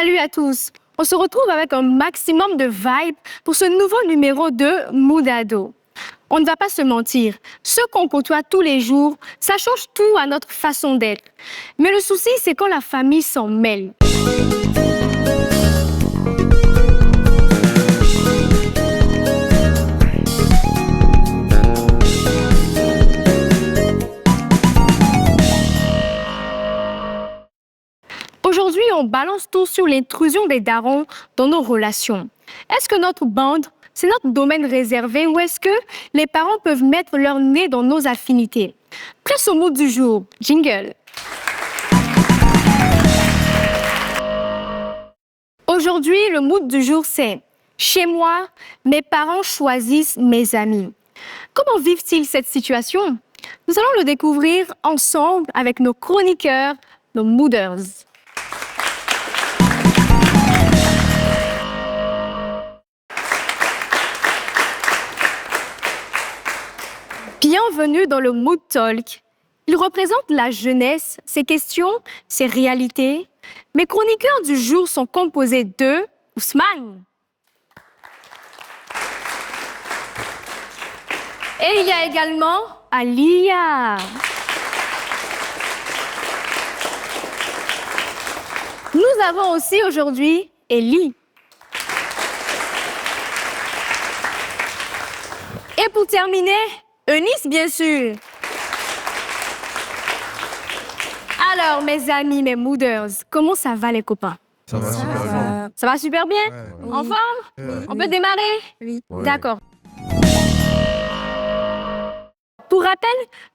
Salut à tous! On se retrouve avec un maximum de vibes pour ce nouveau numéro de Moudado. On ne va pas se mentir, ce qu'on côtoie tous les jours, ça change tout à notre façon d'être. Mais le souci, c'est quand la famille s'en mêle. Aujourd'hui, on balance tout sur l'intrusion des darons dans nos relations. Est-ce que notre bande, c'est notre domaine réservé ou est-ce que les parents peuvent mettre leur nez dans nos affinités? Place au mot du jour. Jingle. Aujourd'hui, le mood du jour, c'est « Chez moi, mes parents choisissent mes amis ». Comment vivent-ils cette situation? Nous allons le découvrir ensemble avec nos chroniqueurs, nos mooders. Bienvenue dans le Mood Talk. Il représente la jeunesse, ses questions, ses réalités. Mes chroniqueurs du jour sont composés de Ousmane. Et il y a également Alia. Nous avons aussi aujourd'hui Ellie. Et pour terminer, Eunice, bien sûr. Alors, mes amis, mes mooders, comment ça va les copains? Ça va super bien. Ça va super bien? Ouais. En forme? On peut démarrer? Oui. Ouais. D'accord. Pour rappel,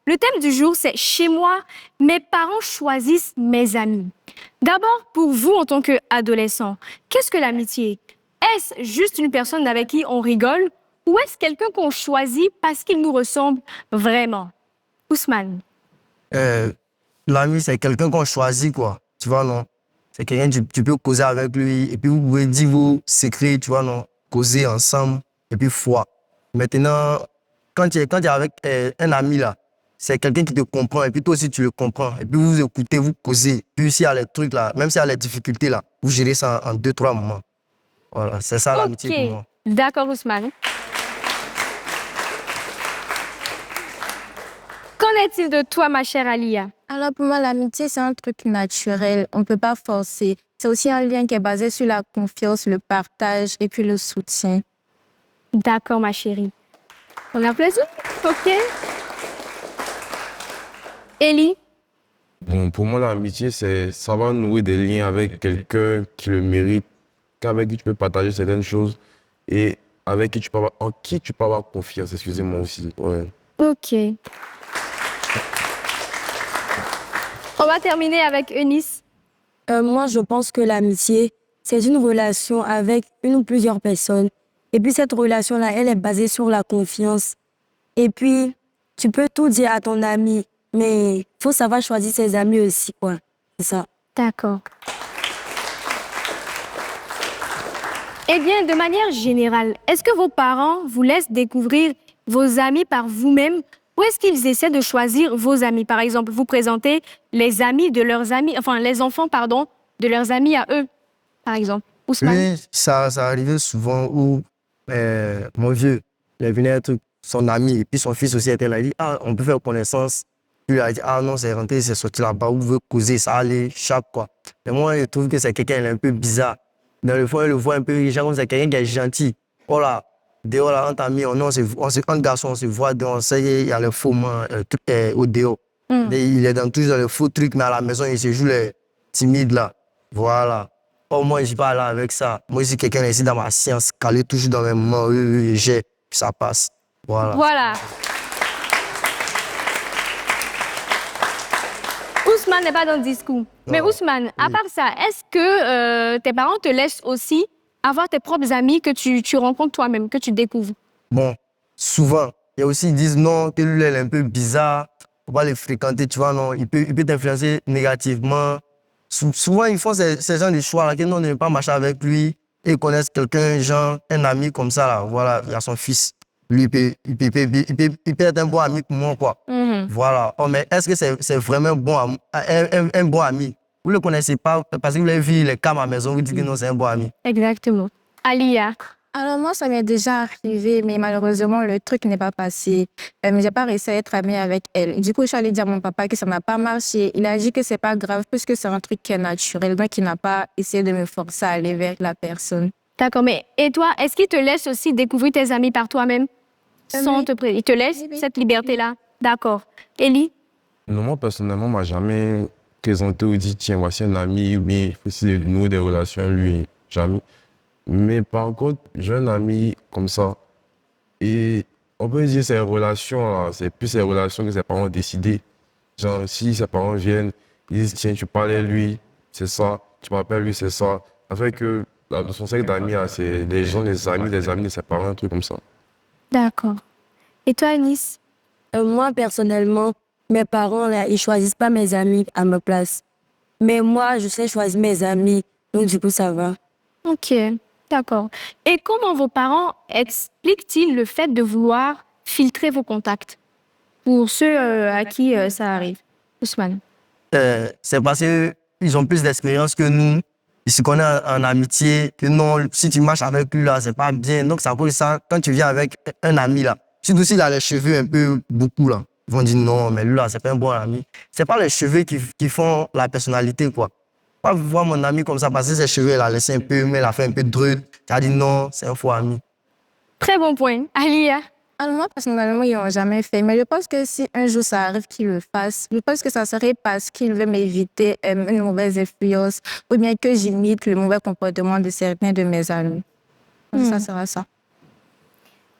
le thème du jour, c'est « Chez moi, mes parents choisissent mes amis ». D'abord, pour vous en tant qu'adolescent, qu'est-ce que l'amitié? Est-ce juste une personne avec qui on rigole ou est-ce quelqu'un qu'on choisit parce qu'il nous ressemble vraiment? Ousmane. L'ami, c'est quelqu'un qu'on choisit, quoi. Tu vois, non? C'est quelqu'un, tu peux causer avec lui et puis vous pouvez dire vos secrets, tu vois, non? Causer ensemble et puis foi. Maintenant, quand tu es avec un ami, là, c'est quelqu'un qui te comprend et puis toi aussi, tu le comprends. Et puis vous écoutez, vous causez. Puis s'il y a les trucs, là, même s'il y a les difficultés, là, vous gérez ça en 2-3 moments. Voilà, c'est ça l'amitié pour moi. D'accord, Ousmane. Qu'en est-il de toi, ma chère Alia? Alors pour moi, l'amitié, c'est un truc naturel. On ne peut pas forcer. C'est aussi un lien qui est basé sur la confiance, le partage et puis le soutien. D'accord, ma chérie. On applaudit? OK. Ellie? Bon, pour moi, l'amitié, c'est savoir nouer des liens avec quelqu'un qui le mérite, avec qui tu peux partager certaines choses et avec qui en qui tu peux avoir confiance, excusez-moi aussi. Ouais. OK. On va terminer avec Eunice. Moi, je pense que l'amitié, c'est une relation avec une ou plusieurs personnes. Et puis, cette relation-là, elle est basée sur la confiance. Et puis, tu peux tout dire à ton ami, mais il faut savoir choisir ses amis aussi, quoi. C'est ça. D'accord. Eh bien, de manière générale, est-ce que vos parents vous laissent découvrir vos amis par vous-même ou est-ce qu'ils essaient de choisir vos amis? Par exemple, vous présentez les amis de leurs amis, enfin, les enfants, pardon, de leurs amis à eux, par exemple. Ousmane? Oui, ça arrivait souvent où mon vieux, il venait être son ami et puis son fils aussi était là. Il dit, ah, on peut faire connaissance. Puis il a dit, ah non, c'est rentré, c'est sorti là-bas, où veut causer, ça allait, chaque quoi. Mais moi, je trouve que c'est quelqu'un qui est un peu bizarre. Dans le fond, il le voit un peu riche, comme c'est quelqu'un qui est gentil. Voilà, dehors là, entre amis, entre garçons, on se voit, on sait qu'il y a le faux man, au dehors. Il est toujours dans le faux truc, mais à la maison, il se joue les timides là. Voilà. Oh, moi, je ne suis pas là avec ça. Moi, je suis quelqu'un ici dans ma science, calé toujours dans mes mains, j'ai, puis ça passe. Voilà. Voilà. Ousmane n'est pas dans le discours. Mais Ousmane, à part ça, est-ce que tes parents te laissent aussi avoir tes propres amis que tu rencontres toi-même, que tu découvres? Bon, souvent, il y a aussi, ils disent non, que lui, il est un peu bizarre, il ne faut pas les fréquenter, tu vois, non, il peut t'influencer négativement. Souvent, ils font ces gens de choix là, que non, on ne veut pas marcher avec lui, et ils connaissent quelqu'un, genre, un ami comme ça, là, voilà, il y a son fils. Lui, il peut être un bon ami pour moi, quoi. Voilà. Oh, mais est-ce que c'est vraiment un bon ami? Vous ne le connaissez pas parce que vous l'avez vu, les cas à ma maison, vous dites que non, c'est un bon ami. Exactement. Alia, Alors moi, ça m'est déjà arrivé, mais malheureusement, le truc n'est pas passé. J'ai pas réussi à être amie avec elle. Du coup, je suis allée dire à mon papa que ça n'a pas marché. Il a dit que c'est pas grave puisque c'est un truc qui est naturel, donc il n'a pas essayé de me forcer à aller vers la personne. d'accord, mais et toi, est-ce qu'il te laisse aussi découvrir tes amis par toi-même sans Oui. Il te laisse Oui, oui. cette liberté-là? D'accord. Ellie? Non, moi, personnellement, on m'a jamais présenté ou dit, tiens, voici un ami, ou bien il faut essayer de nouer des relations, lui, jamais. Mais par contre, j'ai un ami comme ça, et on peut dire ces relations-là, c'est plus ces relations que ses parents ont décidé. Genre, si ses parents viennent, ils disent, tiens, tu parles à lui, c'est ça, tu m'appelles lui, c'est ça. Ça fait que son cercle d'amis, là, c'est les gens, les amis de ses parents, un truc comme ça. D'accord. Et toi, Anis? Moi, personnellement, mes parents, là, ils choisissent pas mes amis à ma place. Mais moi, je sais choisir mes amis. Donc, du coup, ça va. Ok, d'accord. Et comment vos parents expliquent-ils le fait de vouloir filtrer vos contacts pour ceux à qui ça arrive? Ousmane. C'est parce qu'ils ont plus d'expérience que nous. Ils se connaissent en amitié, que non, si tu marches avec lui là, c'est pas bien. Donc, ça cause ça, quand tu viens avec un ami là, surtout s'il a les cheveux un peu beaucoup là, ils vont dire non, mais lui là, c'est pas un bon ami. C'est pas les cheveux qui font la personnalité, quoi. Pas voir mon ami comme ça, parce que ses cheveux, il a laissé un peu, mais il a fait un peu de drude. Tu as dit non, c'est un faux ami. Très bon point. Alia? Alors moi, personnellement, ils l'ont jamais fait. Mais je pense que si un jour ça arrive qu'ils le fassent, je pense que ça serait parce qu'ils veulent m'éviter une mauvaise influence ou bien que j'imite le mauvais comportement de certains de mes amis. Ça sera ça.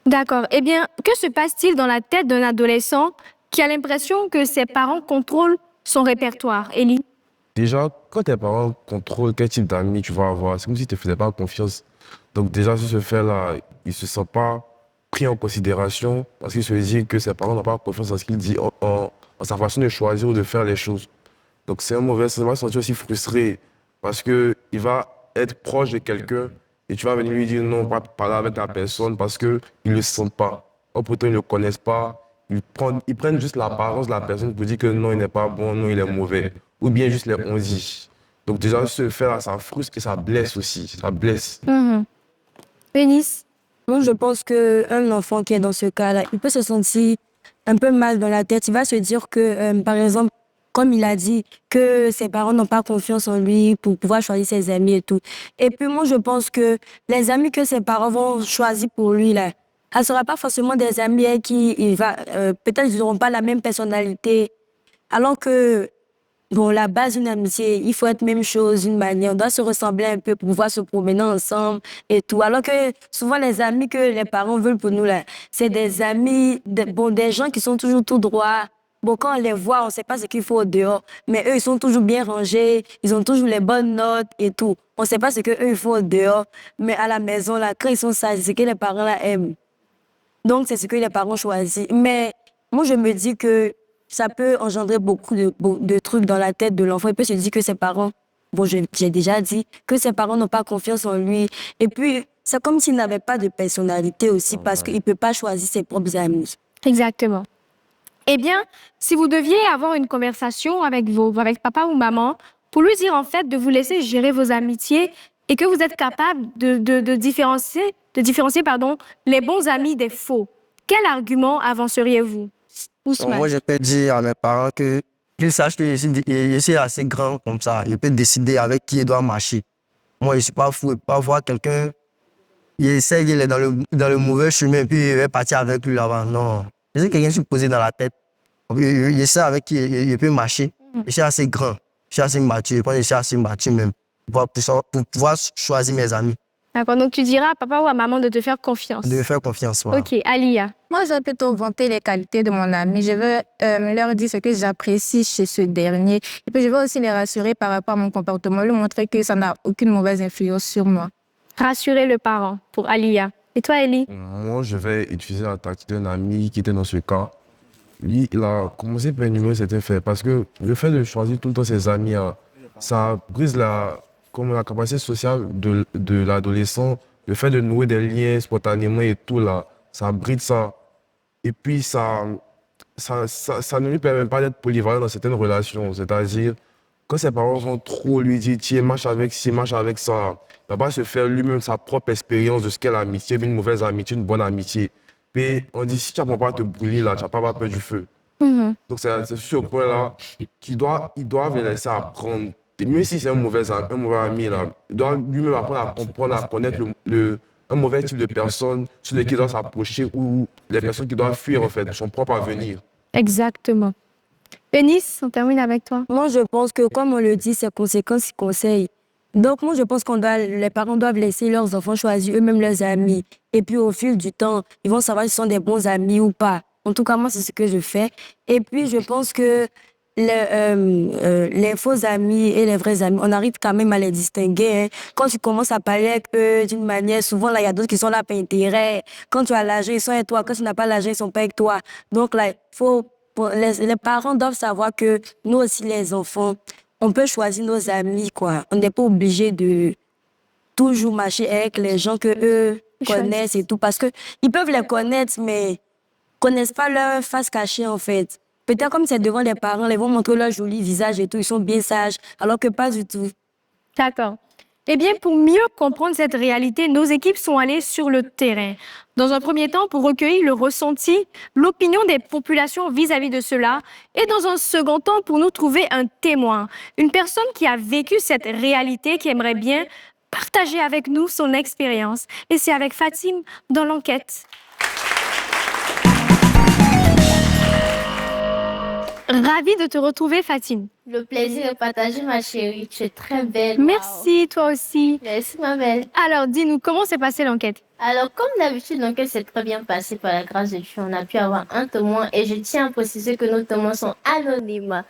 D'accord. Eh bien, que se passe-t-il dans la tête d'un adolescent qui a l'impression que ses parents contrôlent son répertoire? Ellie? Déjà, quand tes parents contrôlent quel type d'amis tu vas avoir, c'est comme si tu ne te faisais pas confiance. Donc déjà, sur ce fait-là, il ne se sent pas pris en considération parce qu'il se dit que ses parents n'ont pas confiance en ce qu'il dit, en sa façon de choisir ou de faire les choses. Donc c'est un mauvais, ça va se sentir aussi frustré parce qu'il va être proche de quelqu'un et tu vas venir lui dire non, pas parler avec la personne parce qu'ils ne le sentent pas. Or, pourtant, ils ne le connaissent pas. Ils prennent juste l'apparence de la personne pour dire que non, il n'est pas bon, non, il est mauvais. Ou bien juste les on dit. Donc déjà, ce fait-là, ça frustre et ça blesse aussi. Ça blesse. Eunice? Moi, je pense qu'un enfant qui est dans ce cas-là, il peut se sentir un peu mal dans la tête. Il va se dire que, par exemple, comme il a dit, que ses parents n'ont pas confiance en lui pour pouvoir choisir ses amis et tout. Et puis moi, je pense que les amis que ses parents vont choisir pour lui, là, ce ne sera pas forcément des amis avec qui il va... peut-être ils n'auront pas la même personnalité. Alors que, bon, la base d'une amitié, il faut être même chose, une manière. On doit se ressembler un peu pour pouvoir se promener ensemble et tout. Alors que souvent, les amis que les parents veulent pour nous, là, c'est des amis, des gens qui sont toujours tout droits. Bon, quand on les voit, on ne sait pas ce qu'il faut au dehors. Mais eux, ils sont toujours bien rangés, ils ont toujours les bonnes notes et tout. On ne sait pas ce qu'eux, ils font au dehors. Mais à la maison, là, quand ils sont sages, c'est ce que les parents là, aiment. Donc, c'est ce que les parents choisissent. Mais moi, je me dis que ça peut engendrer beaucoup de trucs dans la tête de l'enfant. Il peut se dire que ses parents, bon, j'ai déjà dit, que ses parents n'ont pas confiance en lui. Et puis, c'est comme s'il n'avait pas de personnalité aussi parce qu'il ne peut pas choisir ses propres amis. Exactement. Eh bien, si vous deviez avoir une conversation avec papa ou maman, pour lui dire en fait de vous laisser gérer vos amitiés et que vous êtes capable de différencier, les bons amis des faux, quel argument avanceriez-vous? Donc, Ousmane. moi, je peux dire à mes parents qu'ils sachent que je suis assez grand comme ça. Je peux décider avec qui il doit marcher. Moi, je ne suis pas fou. Je ne peux pas voir quelqu'un, il essaie, il est dans le mauvais chemin, puis il va partir avec lui là-bas. Non. Je sais quelqu'un qui se posé dans la tête. Je sais avec qui il peut marcher. Je suis assez grand. Je suis assez mature. Je pense que je suis assez mature même pour pouvoir choisir mes amis, D'accord, donc tu diras à papa ou à maman de te faire confiance. de me faire confiance. Voilà. Ok, Alia. Moi, je vais plutôt vanter les qualités de mon ami. Je veux leur dire ce que j'apprécie chez ce dernier. Et puis, je veux aussi les rassurer par rapport à mon comportement, leur montrer que ça n'a aucune mauvaise influence sur moi. Rassurer le parent pour Alia. Et toi, Ellie? Moi, je vais utiliser la tactique d'un ami qui était dans ce cas. Lui, il a commencé par énumérer certains faits parce que le fait de choisir tout le temps ses amis, ça brise la capacité sociale de l'adolescent. Le fait de nouer des liens spontanément et tout, là, ça bride ça. Et puis, ça ne lui permet pas d'être polyvalent dans certaines relations. C'est-à-dire, quand ses parents vont trop lui dire, tiens, marche avec ci, marche avec ça, il va pas se faire lui-même sa propre expérience de ce qu'est l'amitié, une mauvaise amitié, une bonne amitié. Puis on dit, si tu n'apprends pas à te brûler, là, tu n'as pas avoir peur du feu. Donc c'est sur ce point-là ils doivent les laisser apprendre. Et même si c'est un mauvais ami, là, il doit lui-même apprendre à comprendre, à connaître un mauvais type de personne sur lesquelles il doit s'approcher ou les personnes qui doivent fuir, en fait, son propre avenir. Exactement. Pénis, on termine avec toi. Moi, je pense que, comme on le dit, c'est conséquences qui conseillent. Donc, moi, je pense les parents doivent laisser leurs enfants choisir eux-mêmes leurs amis. Et puis, au fil du temps, ils vont savoir s'ils sont des bons amis ou pas. En tout cas, moi, c'est ce que je fais. Et puis, je pense que les faux amis et les vrais amis, on arrive quand même à les distinguer. Hein. Quand tu commences à parler avec eux d'une manière, souvent, là, il y a d'autres qui sont là par intérêt. Quand tu as l'argent, ils sont avec toi. Quand tu n'as pas l'argent, ils sont pas avec toi. Donc, là, les parents doivent savoir que nous aussi, les enfants, on peut choisir nos amis, quoi. On n'est pas obligé de toujours marcher avec les gens que eux connaissent et tout. Parce que ils peuvent les connaître, mais connaissent pas leur face cachée, en fait. Peut-être comme c'est devant les parents, ils vont montrer leur joli visage et tout, ils sont bien sages, alors que pas du tout. D'accord. Eh bien, pour mieux comprendre cette réalité, nos équipes sont allées sur le terrain. Dans un premier temps, pour recueillir le ressenti, l'opinion des populations vis-à-vis de cela. Et dans un second temps, pour nous trouver un témoin, une personne qui a vécu cette réalité, qui aimerait bien partager avec nous son expérience. Et c'est avec Fatim dans l'enquête. Ravie de te retrouver, Fatim. Le plaisir de partager, ma chérie. Tu es très belle. Merci, toi aussi. Merci, ma belle. Alors, dis-nous, comment s'est passée l'enquête? Alors, comme d'habitude, l'enquête s'est très bien passée par la grâce de Dieu. On a pu avoir un témoin et je tiens à préciser que nos témoins sont anonymes.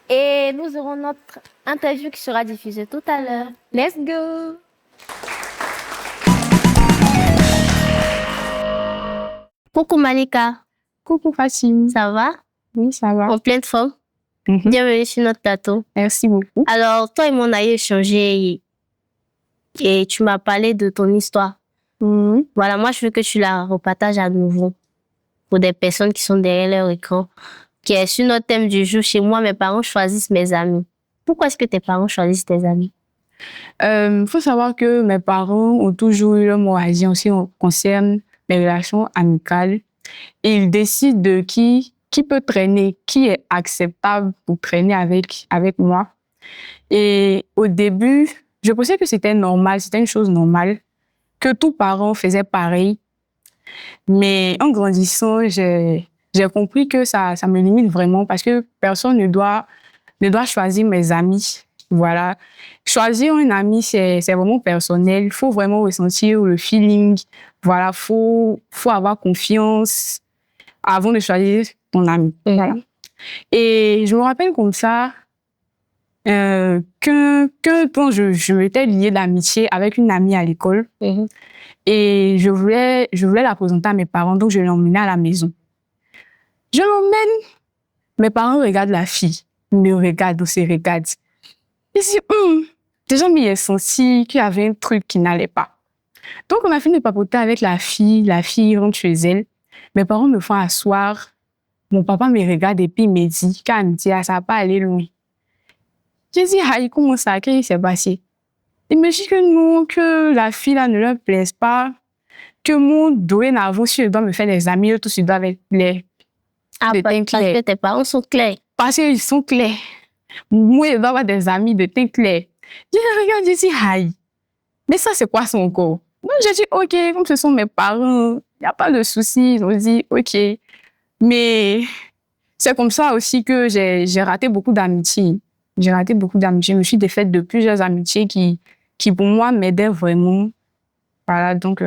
Et nous aurons notre interview qui sera diffusée tout à l'heure. Let's go! Coucou Malika, Coucou Fatim. ça va? Oui, ça va. En pleine forme? Mhm. Bienvenue sur notre plateau. Merci beaucoup. Alors, toi et moi, on a échangé et tu m'as parlé de ton histoire. Mhm. Voilà, moi, je veux que tu la repartages à nouveau pour des personnes qui sont derrière leur écran, qui est sur notre thème du jour. Chez moi, mes parents choisissent mes amis. Pourquoi est-ce que tes parents choisissent tes amis? Faut savoir que mes parents ont toujours eu le mot à dire en ce qui concerne les relations amicales. Et ils décident de qui peut traîner, qui est acceptable pour traîner avec moi. Et au début, je pensais que c'était normal, c'était une chose normale, que tous parents faisaient pareil. Mais en grandissant, j'ai compris que ça me limite vraiment parce que personne ne doit choisir mes amis. Voilà. Choisir un ami, c'est vraiment personnel. Il faut vraiment ressentir le feeling. Voilà, faut avoir confiance avant de choisir ton ami. Voilà. Et je me rappelle comme ça que je m'étais liée d'amitié avec une amie à l'école. Et je voulais la présenter à mes parents, donc je l'ai emmenée à la maison. Je l'emmène, mes parents regardent la fille, ils me regardent, on se regarde. Je dis, déjà, mais il est senti qu'il y avait un truc qui n'allait pas. Donc, on a fini de papoter avec la fille rentre chez elle. Mes parents me font asseoir. Mon papa me regarde et puis il me dit, ça va pas aller loin. J'ai dit, aïe, comment ça, qu'est-ce qui s'est passé? Il me dit que non, que la fille là ne leur plaise pas, que moi, dorénavant, si je dois me faire des amis, tous ils doivent être clairs. Ah, parce que tes parents sont clairs. Parce qu'ils sont clairs. Moi, je dois avoir des amis de teint clair. Je regarde, je dis, aïe, mais ça, c'est quoi son corps? Moi, j'ai dit, OK, comme ce sont mes parents, il n'y a pas de souci. Ils ont dit, OK. Mais c'est comme ça aussi que j'ai raté beaucoup d'amitiés. J'ai raté beaucoup d'amitiés. Je me suis défaite de plusieurs amitiés qui pour moi, m'aidaient vraiment. Voilà, donc,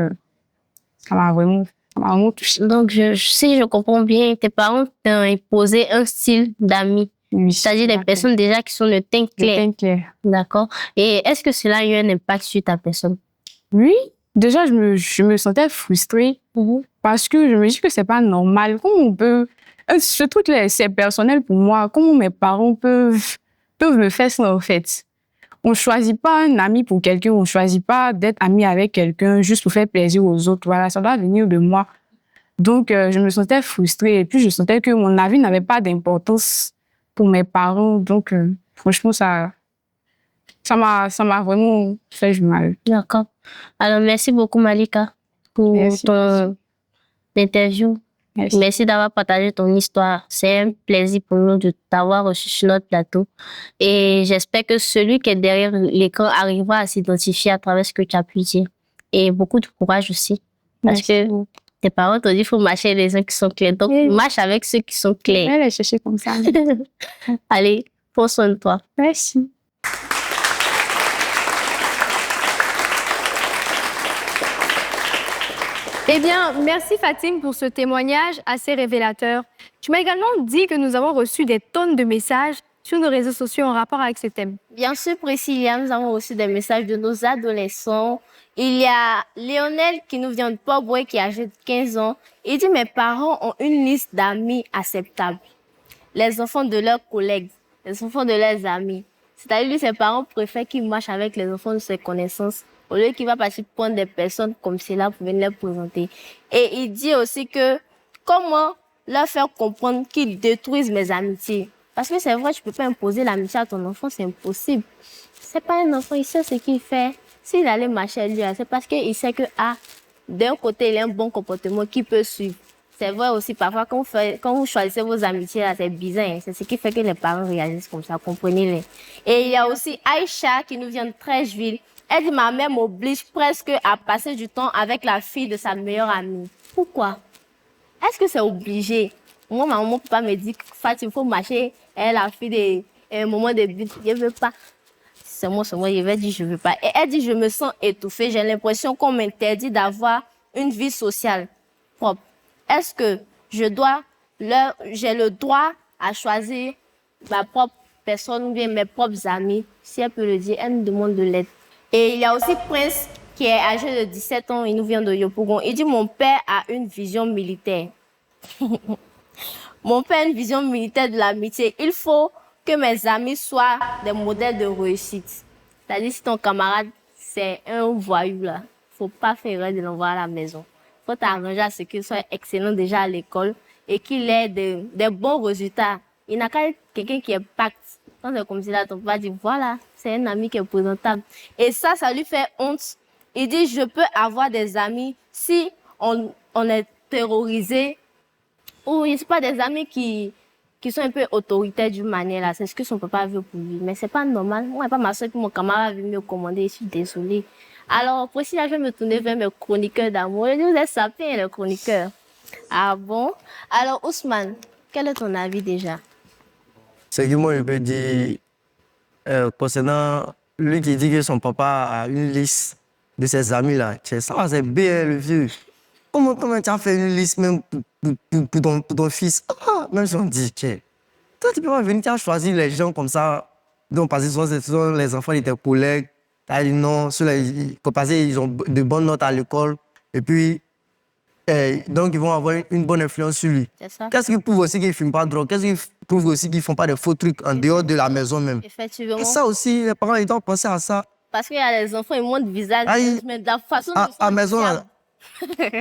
ça m'a vraiment touchée. Donc, si je comprends bien, tes parents t'ont imposé un style d'amis. Oui, c'est-à-dire des personnes déjà qui sont de teint clair. De teint clair. D'accord. Et est-ce que cela a eu un impact sur ta personne? Oui. Déjà, je me sentais frustrée parce que je me dis que c'est pas normal. Comment on peut... Ce truc-là, c'est personnel pour moi. Comment mes parents peuvent me faire ça, en fait? On choisit pas un ami pour quelqu'un. On choisit pas d'être ami avec quelqu'un juste pour faire plaisir aux autres. Voilà, ça doit venir de moi. Donc, je me sentais frustrée. Et puis, je sentais que mon avis n'avait pas d'importance pour mes parents. Donc, franchement, ça ça m'a vraiment fait du mal. D'accord. Alors, merci beaucoup, Malika, pour Merci. ton interview. Merci d'avoir partagé ton histoire. C'est un plaisir pour nous de t'avoir reçu sur notre plateau. Et j'espère que celui qui est derrière l'écran arrivera à s'identifier à travers ce que tu as pu dire. Et beaucoup de courage aussi. Parce que tes parents t'ont dit qu'il faut marcher avec les gens qui sont clairs. Donc, marche avec ceux qui sont clairs. Elle est cherchée comme ça. Allez, prends soin de toi. Merci. Eh bien, merci Fatim pour ce témoignage assez révélateur. Tu m'as également dit que nous avons reçu des tonnes de messages sur nos réseaux sociaux en rapport avec ce thème. Bien sûr, Priscilla, nous avons reçu des messages de nos adolescents. Il y a Lionel qui nous vient de Port-Bouet, qui a âgé de 15 ans. Il dit « Mes parents ont une liste d'amis acceptables. Les enfants de leurs collègues, les enfants de leurs amis. » C'est-à-dire que ses parents préfèrent qu'il marche avec les enfants de ses connaissances au lieu qu'il va passer prendre des personnes comme cela pour venir les présenter. Et il dit aussi que comment leur faire comprendre qu'ils détruisent mes amitiés. Parce que c'est vrai, tu peux pas imposer l'amitié à ton enfant, c'est impossible. C'est pas un enfant, il sait ce qu'il fait. S'il allait marcher à lui, c'est parce qu'il sait que, d'un côté, il a un bon comportement qui peut suivre. C'est vrai aussi, parfois, quand vous choisissez vos amitiés, là, c'est bizarre. Hein. C'est ce qui fait que les parents réagissent comme ça, comprenez-les. Et il y a aussi Aïcha qui nous vient de Trècheville. Elle dit, ma mère m'oblige presque à passer du temps avec la fille de sa meilleure amie. Pourquoi? Est-ce que c'est obligé? Moi, ma maman, papa me dit, Fatim, il faut marcher. Elle a fait un moment de but. Je ne veux pas. C'est moi, je vais dire, je ne veux pas. Et elle dit, je me sens étouffée. J'ai l'impression qu'on m'interdit d'avoir une vie sociale propre. Est-ce que j'ai le droit à choisir ma propre personne ou bien mes propres amis? Si elle peut le dire, elle me demande de l'aide. Et il y a aussi Prince qui est âgé de 17 ans, il nous vient de Yopougon. Il dit, mon père a une vision militaire. Mon père a une vision militaire de l'amitié. Il faut que mes amis soient des modèles de réussite. C'est-à-dire, si ton camarade, c'est un voyou, là, faut pas faire erreur de l'envoyer à la maison. Faut t'arranger à ce qu'il soit excellent déjà à l'école et qu'il ait des bons résultats. Il n'a qu'à être quelqu'un qui est pacte. Quand c'est comme si là, ton papa dit, voilà, c'est un ami qui est présentable. Et ça lui fait honte. Il dit, je peux avoir des amis si on est terrorisé ou il n'y a pas des amis qui sont un peu autoritaires d'une manière là. C'est ce que son papa veut pour lui. Mais c'est pas normal. Moi, pas ma soeur et mon camarade veut me commander. Je suis désolée. Alors, pour si je vais me tourner vers mes chroniqueurs d'amour. Je dis, vous êtes sapés, les chroniqueurs. Ah bon? Alors, Ousmane, quel est ton avis déjà? Ce que moi, je peux dire, concernant lui qui dit que son papa a une liste de ses amis là, ça c'est bien le vieux. Comment tu as fait une liste même pour ton fils? Même si on dit, toi tu peux pas venir, tu as choisi les gens comme ça, donc parce que ce sont les enfants de tes collègues, tu as dit non, parce qu'ils ont de bonnes notes à l'école, et puis donc ils vont avoir une bonne influence sur lui. Qu'est-ce qui prouve aussi qu'ils ne fument pas de drogue? Qu'est-ce qui prouve aussi qu'ils ne font pas de faux trucs en dehors de la maison même? Effectivement. Et ça aussi, les parents, ils doivent penser à ça. Parce qu'il y a des enfants, ils montrent le visage, mais de la façon dont à maison,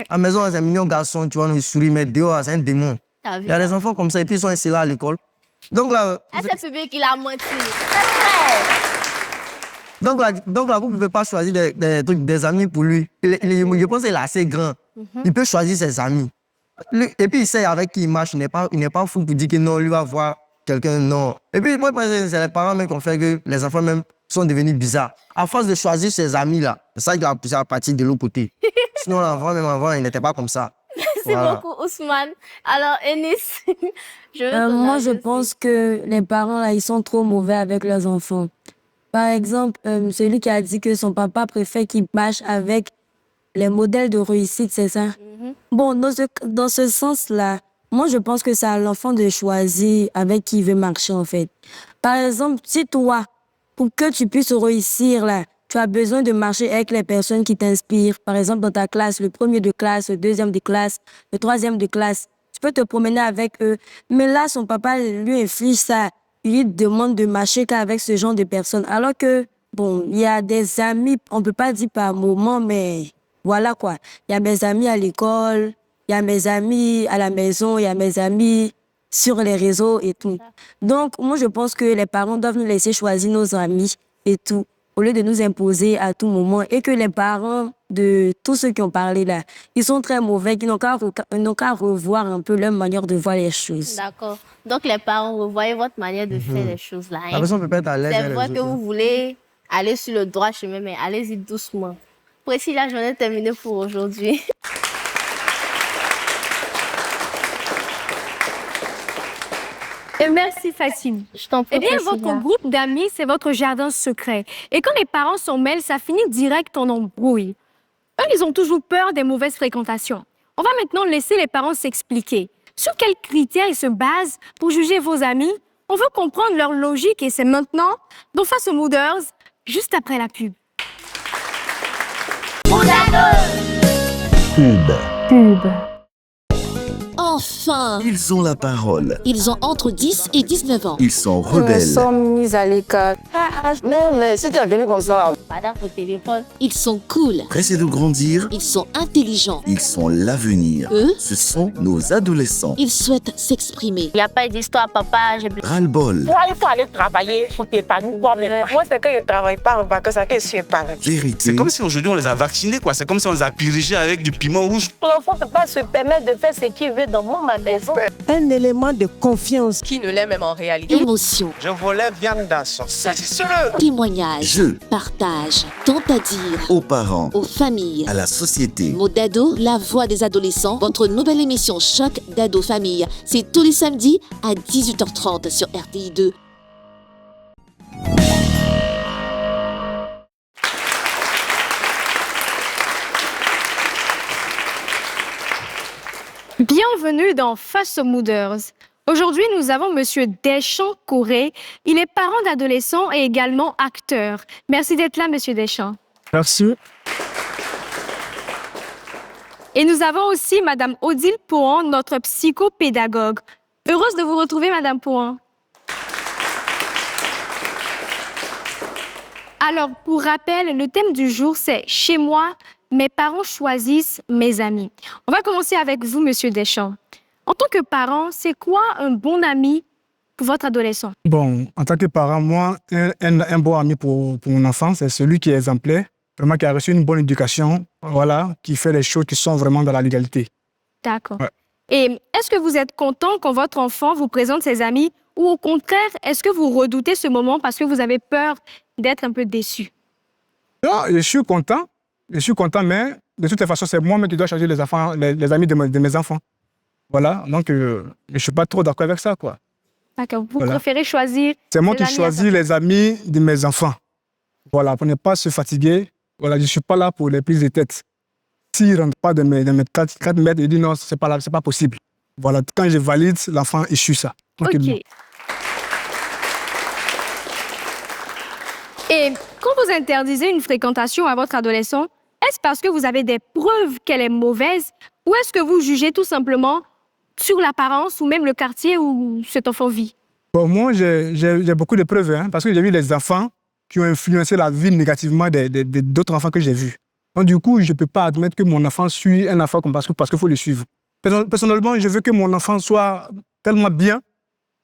à maison, c'est un mignon garçon, tu vois, il sourit, mais dehors, c'est un démon. Il y a des enfants comme ça, et puis ils sont insérés à l'école. Donc là... Est-ce public qu'il a menti? C'est vrai. Donc là, vous ne pouvez pas choisir des amis pour lui. Je pense qu'il est assez grand. Il peut choisir ses amis. Et puis il sait avec qui il marche. Il n'est pas fou pour dire que non, lui va voir quelqu'un, non. Et puis moi, c'est les parents même qui ont fait que les enfants même sont devenus bizarres. À force de choisir ses amis là, c'est ça qui a poussé à partir de l'autre côté. Sinon, l'enfant, même avant, il n'était pas comme ça. Merci beaucoup, Ousmane. Alors, Enis, moi, je pense que les parents, là, ils sont trop mauvais avec leurs enfants. Par exemple, celui qui a dit que son papa préfère qu'il marche avec les modèles de réussite, c'est ça? Bon, dans ce sens-là, moi, je pense que c'est à l'enfant de choisir avec qui il veut marcher, en fait. Par exemple, si toi, pour que tu puisses réussir, là, tu as besoin de marcher avec les personnes qui t'inspirent. Par exemple, dans ta classe, le premier de classe, le deuxième de classe, le troisième de classe. Tu peux te promener avec eux. Mais là, son papa lui inflige ça. Il lui demande de marcher qu'avec ce genre de personnes. Alors que, bon, il y a des amis, on ne peut pas dire par moment, mais voilà quoi. Il y a mes amis à l'école, il y a mes amis à la maison, il y a mes amis sur les réseaux et tout. Donc, moi, je pense que les parents doivent nous laisser choisir nos amis et tout. au lieu de nous imposer à tout moment et que les parents de tous ceux qui ont parlé là, ils sont très mauvais, qui n'ont qu'à revoir un peu leur manière de voir les choses. D'accord. Donc, les parents, revoyez votre manière de faire les choses là. La personne peut pas être à l'aise. C'est avec vrai les que autres, vous voulez aller sur le droit chemin, mais allez-y doucement. Précis, la journée est terminée pour aujourd'hui. Et merci, Fatim. Je t'en prie, Eh bien, Priscilla. votre groupe d'amis, c'est votre jardin secret. Et quand les parents s'en mêlent, ça finit direct en embrouille. Eux, ils ont toujours peur des mauvaises fréquentations. On va maintenant laisser les parents s'expliquer. Sur quels critères ils se basent pour juger vos amis? On veut comprendre leur logique et c'est maintenant, dans Face aux Mooders, juste après la pub. Pub. Enfin, Ils ont la parole. ils ont entre 10 et 19 ans. Ils sont Nous rebelles. sommes mis à l'écart. Non, mais si tu es venu comme ça, Madame, au téléphone. Ils sont cool. Pressés de grandir, Ils sont intelligents. ils sont l'avenir. Eux, Ce sont nos adolescents. ils souhaitent s'exprimer. Il n'y a pas d'histoire, papa. Ras-le-bol, Il faut aller travailler pour t'épanouir. Moi, c'est que je ne travaille pas en vacances, c'est que je suis épanouie. vérité, C'est comme si aujourd'hui on les a vaccinés, quoi. C'est comme si on les a dirigés avec du piment rouge. L'enfant ne peut pas se permettre de faire ce qu'il veut dans ma maison. Un élément de confiance. Qui ne l'est même en réalité. Émotion, Je volais viande dans son saisissez-le. témoignage, jeu, partage, temps à dire, aux parents, aux familles. à la société. Modado, la voix des adolescents, votre nouvelle émission Choc d'ado famille. C'est tous les samedis à 18h30 sur RTI 2. Bienvenue dans Face aux Mooders. Aujourd'hui, nous avons Monsieur Deschamps Corré. Il est parent d'adolescents et également acteur. Merci d'être là, Monsieur Deschamps. merci. Et nous avons aussi Madame Odile Pouhan, notre psychopédagogue. Heureuse de vous retrouver, Madame Pouhan. Alors, pour rappel, le thème du jour, c'est « Chez moi, mes parents choisissent mes amis ». On va commencer avec vous, Monsieur Deschamps. En tant que parent, c'est quoi un bon ami pour votre adolescent? Bon, en tant que parent, moi, un bon ami pour mon enfant, c'est celui qui est exemplaire, vraiment qui a reçu une bonne éducation, voilà, qui fait les choses qui sont vraiment dans la légalité. D'accord. Ouais. Et est-ce que vous êtes content quand votre enfant vous présente ses amis ou au contraire, est-ce que vous redoutez ce moment parce que vous avez peur d'être un peu déçu? Non, je suis content, mais de toutes les façons, c'est moi-même qui dois choisir les amis de mes enfants. Voilà, donc je ne suis pas trop d'accord avec ça, quoi. D'accord. Vous Voilà. préférez choisir... C'est moi les qui amis à choisis les amis de mes enfants. Voilà, pour ne pas se fatiguer. Voilà, je ne suis pas là pour les prises de tête. S'ils ne rentrent pas de mes 4 mètres, je dis non, ce n'est pas possible. Voilà, quand je valide, l'enfant, il suit ça. tranquillement. OK. Et quand vous interdisez une fréquentation à votre adolescent, est-ce parce que vous avez des preuves qu'elle est mauvaise ou est-ce que vous jugez tout simplement sur l'apparence ou même le quartier où cet enfant vit? Pour moi, j'ai beaucoup de preuves, hein, parce que j'ai vu les enfants qui ont influencé la vie négativement d'autres enfants que j'ai vus. Donc, du coup, je ne peux pas admettre que mon enfant suit un enfant comme parce qu'il faut le suivre. Personnellement, je veux que mon enfant soit tellement bien.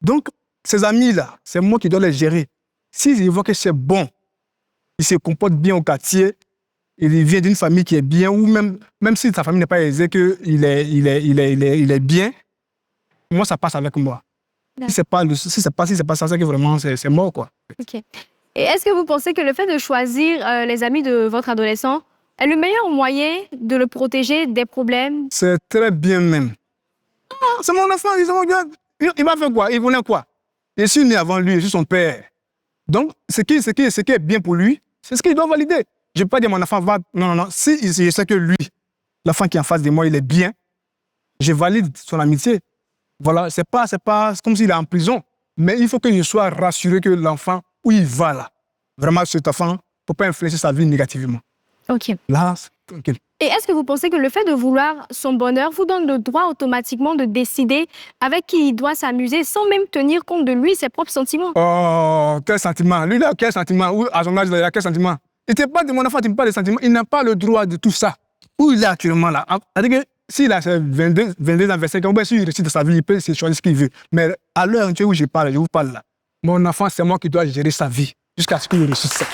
Donc, ces amis-là, c'est moi qui dois les gérer. S'ils voient que c'est bon, il se comporte bien au quartier, il vient d'une famille qui est bien, ou même si sa famille n'est pas aisée, qu'il est bien, moi, ça passe avec moi. Si c'est pas ça, c'est que vraiment, c'est mort, quoi. OK. Et est-ce que vous pensez que le fait de choisir les amis de votre adolescent est le meilleur moyen de le protéger des problèmes? C'est très bien même. Ah, c'est mon enfant, il m'a fait quoi? Il voulait quoi? Je suis né avant lui, je suis son père. Donc, ce qui est bien pour lui, c'est ce qu'il doit valider. Je ne vais pas dire mon enfant va... Non. Si je sais que lui, l'enfant qui est en face de moi, il est bien, je valide son amitié. Voilà, c'est pas comme s'il est en prison. Mais il faut que je sois rassuré que l'enfant, où il va là, vraiment cet enfant ne peut pas influencer sa vie négativement. OK. Là, c'est tranquille. Et est-ce que vous pensez que le fait de vouloir son bonheur vous donne le droit automatiquement de décider avec qui il doit s'amuser sans même tenir compte de lui, ses propres sentiments? Oh, quel sentiment? Lui, il a quel sentiment? Ou à son âge, il a quel sentiment? Il ne pas de mon enfant, il ne pas de sentiments. Il n'a pas le droit de tout ça. Où il est actuellement là? C'est-à-dire que s'il a 22 ans, 25 ans, bien sûr, il réussit de sa vie, il peut choisir ce qu'il veut. Mais à l'heure où je vous parle là, mon enfant, c'est moi qui dois gérer sa vie jusqu'à ce qu'il réussisse ça.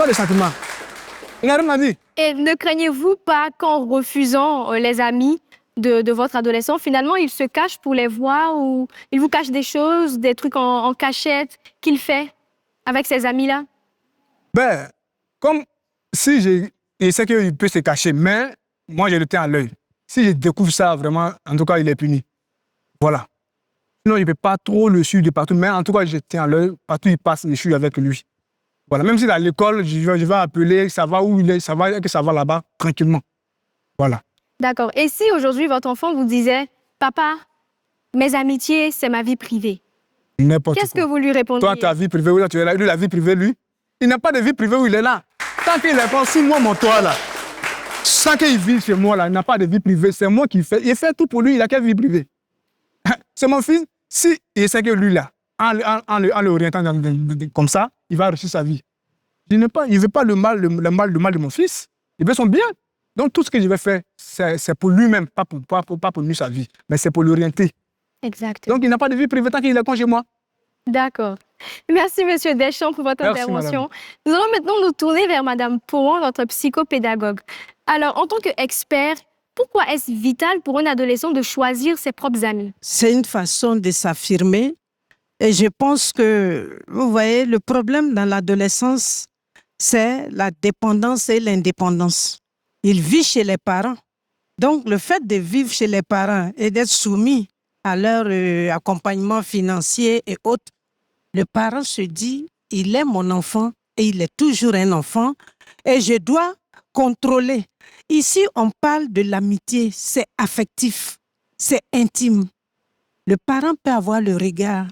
pas de sentiments. Il n'a rien à dire. Et ne craignez-vous pas qu'en refusant les amis de votre adolescent, finalement, il se cache pour les voir ou il vous cache des choses, des trucs en cachette qu'il fait avec ses amis-là? Ben, comme si il sait qu'il peut se cacher, mais moi, je le tiens à l'œil. Si je découvre ça, vraiment, en tout cas, il est puni. Voilà. Sinon, il ne peut pas trop le suivre de partout, mais en tout cas, je tiens à l'œil. Partout où il passe, je suis avec lui. Voilà. Même s'il est à l'école, je vais appeler, ça va où il est, ça va là-bas, tranquillement. Voilà. D'accord. Et si aujourd'hui, votre enfant vous disait, papa, mes amitiés, c'est ma vie privée, n'importe qu'est-ce quoi. que vous lui répondriez? Toi, ta vie privée, où là, tu es là, lui, la vie privée, lui, il n'a pas de vie privée où il est là. Tant qu'il est pas sous moi, mon toit, là, sans qu'il vive chez moi, là, il n'a pas de vie privée. C'est moi qui fais. Il fait tout pour lui, il a quelle vie privée? C'est mon fils. Si il sait que lui, là, en l'orientant comme ça, il va réussir sa vie. Il ne veut pas le mal de mon fils. Il veut son bien. Donc, tout ce que je vais faire, c'est pour lui-même, pas pour lui, sa vie, mais c'est pour l'orienter. Exact. Donc, il n'a pas de vie privée tant qu'il est con chez moi. D'accord. Merci, Monsieur Deschamps, pour votre intervention. Madame. Nous allons maintenant nous tourner vers Madame Pouan, notre psychopédagogue. Alors, en tant qu'expert, pourquoi est-ce vital pour un adolescent de choisir ses propres amis? C'est une façon de s'affirmer. Et je pense que, vous voyez, le problème dans l'adolescence, c'est la dépendance et l'indépendance. Il vit chez les parents. Donc, le fait de vivre chez les parents et d'être soumis à leur accompagnement financier et autres, le parent se dit, il est mon enfant et il est toujours un enfant et je dois contrôler. Ici, on parle de l'amitié, c'est affectif, c'est intime. Le parent peut avoir le regard,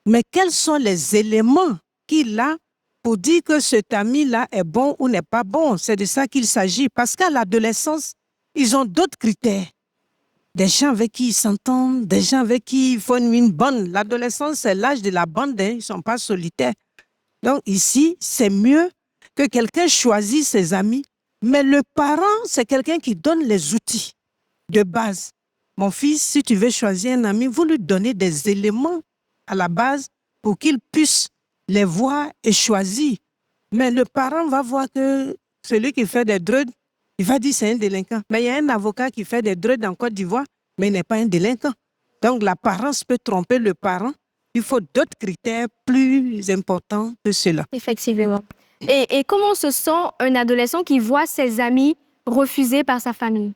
mais quels sont les éléments qu'il a pour dire que cet ami-là est bon ou n'est pas bon? C'est de ça qu'il s'agit. Parce qu'à l'adolescence, ils ont d'autres critères. Des gens avec qui ils s'entendent, des gens avec qui ils font une bande. L'adolescence, c'est l'âge de la bande, hein. Ils ne sont pas solitaires. Donc ici, c'est mieux que quelqu'un choisisse ses amis. Mais le parent, c'est quelqu'un qui donne les outils de base. Mon fils, si tu veux choisir un ami, vous lui donnez des éléments à la base pour qu'il puisse les voir et choisir. Mais le parent va voir que celui qui fait des drogues, il va dire c'est un délinquant. Mais il y a un avocat qui fait des drogues en Côte d'Ivoire, mais il n'est pas un délinquant. Donc l'apparence peut tromper le parent. Il faut d'autres critères plus importants que cela. Effectivement. Et comment se sent un adolescent qui voit ses amis refusés par sa famille?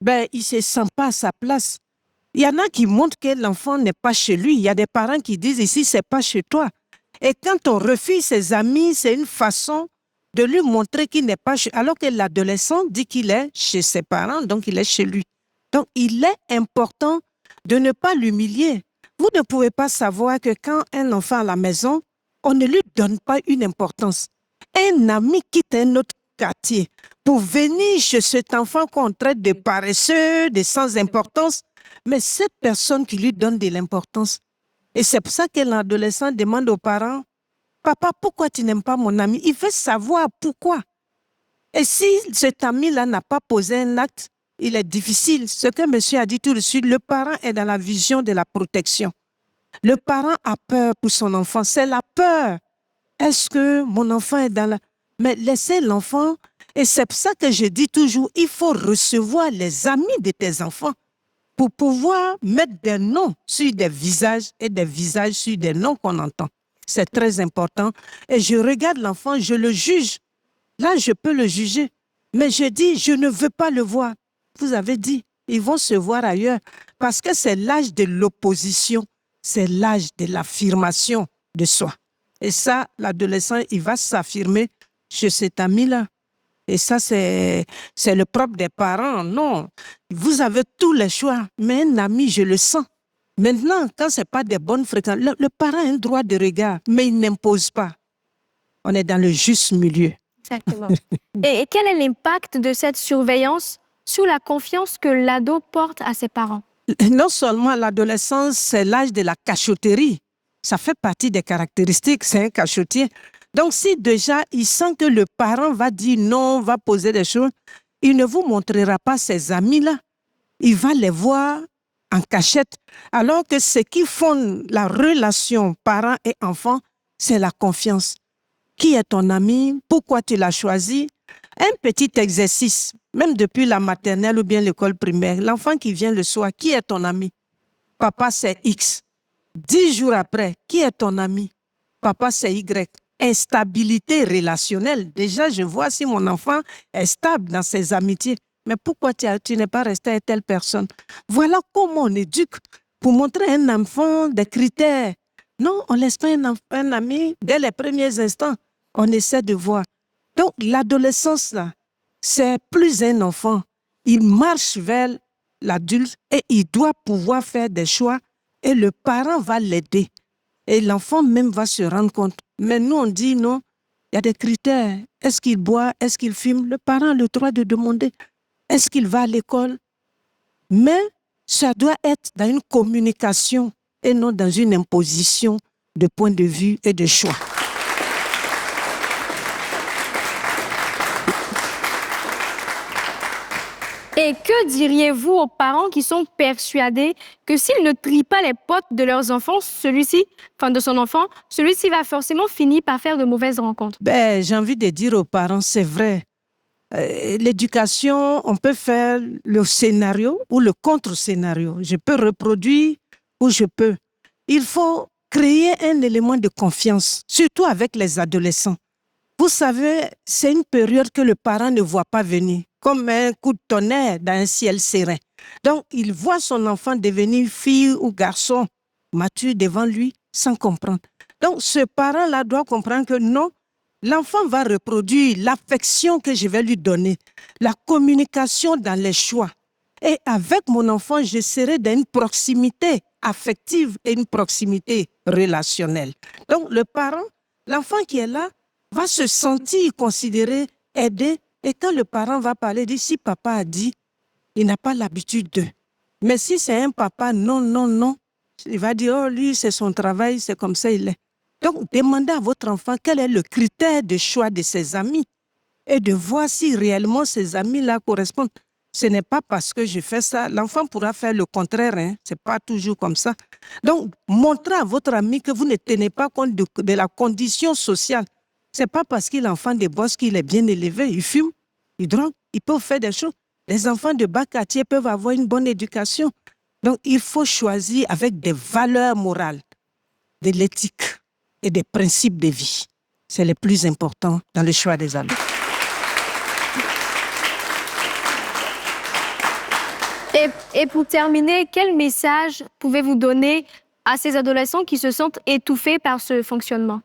Ben, il ne se sent pas à sa place. Il y en a qui montrent que l'enfant n'est pas chez lui. Il y a des parents qui disent ici, c'est pas chez toi. Et quand on refuse ses amis, c'est une façon de lui montrer qu'il n'est pas chez... Alors que l'adolescent dit qu'il est chez ses parents, donc il est chez lui. Donc, il est important de ne pas l'humilier. Vous ne pouvez pas savoir que quand un enfant à la maison, on ne lui donne pas une importance. Un ami quitte un autre quartier pour venir chez cet enfant qu'on traite de paresseux, de sans importance, mais cette personne qui lui donne de l'importance. Et c'est pour ça que l'adolescent demande aux parents, « Papa, pourquoi tu n'aimes pas mon ami ?» Il veut savoir pourquoi. Et si cet ami-là n'a pas posé un acte, il est difficile. Ce que monsieur a dit tout de suite, le parent est dans la vision de la protection. Le parent a peur pour son enfant. C'est la peur. Est-ce que mon enfant est dans la... Mais laissez l'enfant. Et c'est pour ça que je dis toujours, il faut recevoir les amis de tes enfants pour pouvoir mettre des noms sur des visages et des visages sur des noms qu'on entend. C'est très important. Et je regarde l'enfant, je le juge. Là, je peux le juger. Mais je dis, je ne veux pas le voir. Vous avez dit, ils vont se voir ailleurs. Parce que c'est l'âge de l'opposition. C'est l'âge de l'affirmation de soi. Et ça, l'adolescent, il va s'affirmer chez cet ami-là. Et ça, c'est le propre des parents. Non, vous avez tous les choix. Mais un ami, je le sens. Maintenant, quand ce n'est pas des bonnes fréquences, le parent a un droit de regard, mais il n'impose pas. On est dans le juste milieu. Exactement. Et quel est l'impact de cette surveillance sur la confiance que l'ado porte à ses parents? Non seulement l'adolescence, c'est l'âge de la cachotterie. Ça fait partie des caractéristiques, c'est un cachotier. Donc, si déjà il sent que le parent va dire non, va poser des choses, il ne vous montrera pas ses amis-là. Il va les voir en cachette. Alors que ce qui fonde la relation parent et enfant, c'est la confiance. qui est ton ami, pourquoi tu l'as choisi. Un petit exercice, même depuis la maternelle ou bien l'école primaire. L'enfant qui vient le soir, qui est ton ami? Papa, c'est X. 10 jours après, qui est ton ami? Papa, c'est Y. Instabilité relationnelle. Déjà, je vois si mon enfant est stable dans ses amitiés. Mais pourquoi tu n'es pas resté avec telle personne? Voilà comment on éduque pour montrer à un enfant des critères. Non, on ne laisse pas un ami dès les premiers instants. On essaie de voir. Donc, l'adolescence, là, c'est plus un enfant. Il marche vers l'adulte et il doit pouvoir faire des choix et le parent va l'aider. Et l'enfant même va se rendre compte. Mais nous, on dit non, il y a des critères. Est-ce qu'il boit? Est-ce qu'il fume? Le parent a le droit de demander. Est-ce qu'il va à l'école? Mais ça doit être dans une communication et non dans une imposition de point de vue et de choix. Et que diriez-vous aux parents qui sont persuadés que s'ils ne trient pas les potes de leurs enfants, de son enfant, celui-ci va forcément finir par faire de mauvaises rencontres? J'ai envie de dire aux parents, c'est vrai. L'éducation, on peut faire le scénario ou le contre-scénario. Je peux reproduire ou je peux. Il faut créer un élément de confiance, surtout avec les adolescents. Vous savez, c'est une période que le parent ne voit pas venir, comme un coup de tonnerre dans un ciel serein. Donc, il voit son enfant devenir fille ou garçon mature devant lui sans comprendre. Donc, ce parent-là doit comprendre que non, l'enfant va reproduire l'affection que je vais lui donner, la communication dans les choix. Et avec mon enfant, je serai dans une proximité affective et une proximité relationnelle. Donc, le parent, l'enfant qui est là, va se sentir considéré, aidé. Et quand le parent va parler, dit si papa a dit, il n'a pas l'habitude de. Mais si c'est un papa, non, il va dire, oh, lui, c'est son travail, c'est comme ça, il est. Donc, demandez à votre enfant quel est le critère de choix de ses amis et de voir si réellement ces amis-là correspondent. Ce n'est pas parce que je fais ça. L'enfant pourra faire le contraire. Ce n'est pas toujours comme ça. Donc, montrez à votre ami que vous ne tenez pas compte de la condition sociale. Ce n'est pas parce qu'il est enfant de boss qu'il est bien élevé. Il fume, il drogue, il peut faire des choses. Les enfants de bas quartier peuvent avoir une bonne éducation. Donc, il faut choisir avec des valeurs morales, de l'éthique et des principes de vie. C'est le plus important dans le choix des amis. Et pour terminer, quel message pouvez-vous donner à ces adolescents qui se sentent étouffés par ce fonctionnement?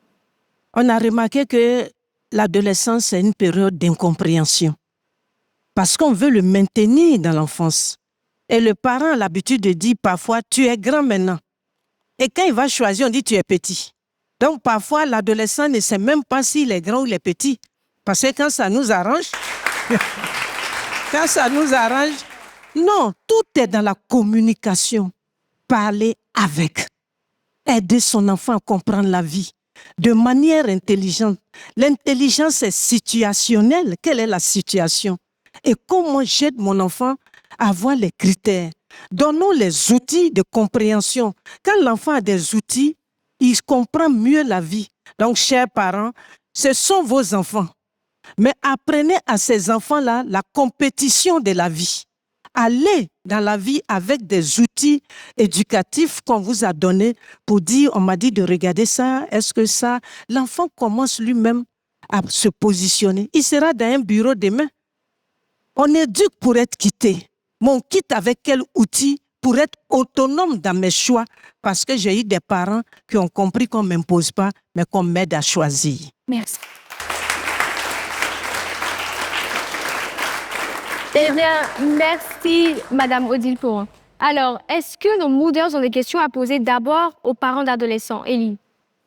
On a remarqué que l'adolescence est une période d'incompréhension parce qu'on veut le maintenir dans l'enfance. Et le parent a l'habitude de dire parfois, tu es grand maintenant. Et quand il va choisir, on dit, tu es petit. Donc parfois, l'adolescent ne sait même pas s'il est grand ou il est petit. Parce que quand ça nous arrange, non, tout est dans la communication. Parler avec. Aider son enfant à comprendre la vie de manière intelligente. L'intelligence est situationnelle. Quelle est la situation? Et comment j'aide mon enfant à avoir les critères? Donnons les outils de compréhension. Quand l'enfant a des outils, il comprend mieux la vie. Donc, chers parents, ce sont vos enfants. Mais apprenez à ces enfants-là la compétition de la vie. Allez dans la vie avec des outils éducatifs qu'on vous a donnés pour dire, on m'a dit de regarder ça, est-ce que ça... L'enfant commence lui-même à se positionner. Il sera dans un bureau demain. On éduque pour être quitté. Mais on quitte avec quel outil pour être autonome dans mes choix? Parce que j'ai eu des parents qui ont compris qu'on ne m'impose pas, mais qu'on m'aide à choisir. Merci. Eh bien, merci, Madame Odile Pourin. Alors, est-ce que nos mooders ont des questions à poser d'abord aux parents d'adolescents? Élie.